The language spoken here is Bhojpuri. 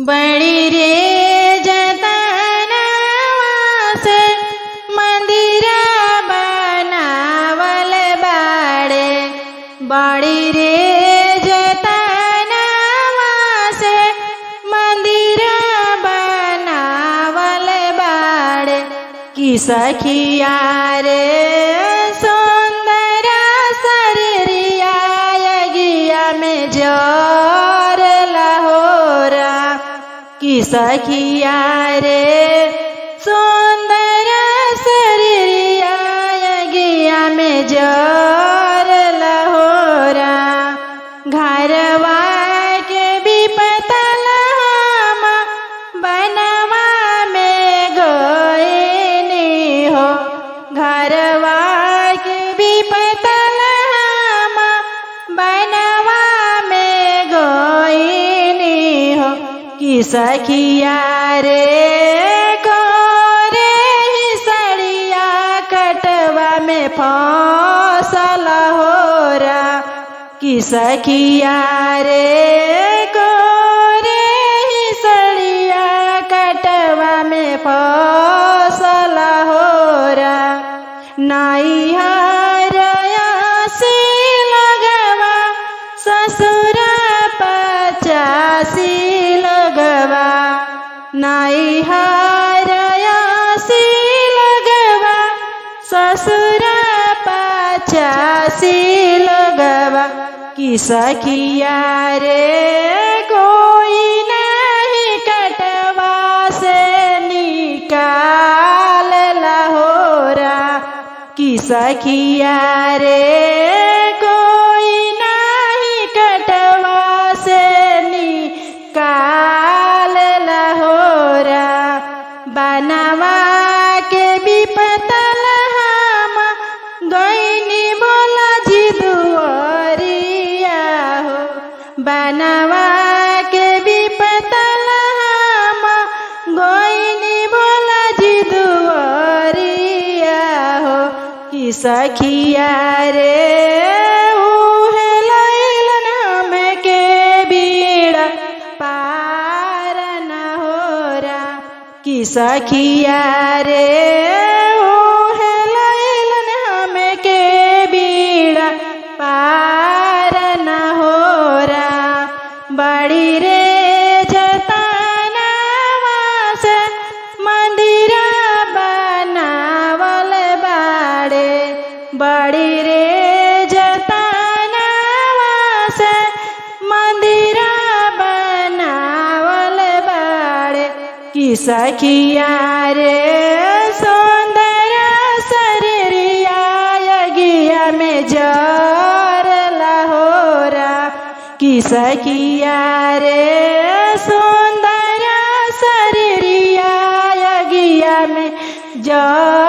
बड़ी रे जतनवा से मंदिरा बनावल बाड़े। बड़ी रे जतनवा से मंदिरा बनावल बाड़े। कि सखिया रे सुंदरा शरीरिया यगिया में जोर लहोरा। कि सखिया रे सुंदर शरीरिया यगिया में जोर लहोरा। घरवा के विपतल हम बनवा में गइनी हो। घरवा के विपतल हम बनवा में गइनी हो। कि सखिया रे गोरे ही सड़िया कटवा में फसल होरा। कि सखिया रे गोरे ही सड़िया कटवा में फसल होरा। नैहरया से लगवा ससुर 85 लगवा। नैहरया से लगवा ससुर 85 लगवा। कि सखिया रे कोई नहीं कटवा से निकाल लहोरा। कि सखिया रे कोई नहीं कटवा से निकाल लहोरा। बनवा के विपतल हम गइनी भोला जी दुआरिया हो। बनवा के विपतल हम गइनी भोला जी दुआरिया हो। कि सखिया रे उहे लैलन हमके बीड़ा पार न होरा। कि सखिया रे उहे लैलन हमके बीड़ा पार न होरा। बड़ी रे जतनवा से मंदिरा बनावल बाड़े। बड़ी रे जतनवा से मंदिरा बनावल बाड़े। कि सखिया रे सुंदर शरीरिया यगिया में जोर लहोरा। कि सखिया रे सुंदर शरीरिया यगिया में जोर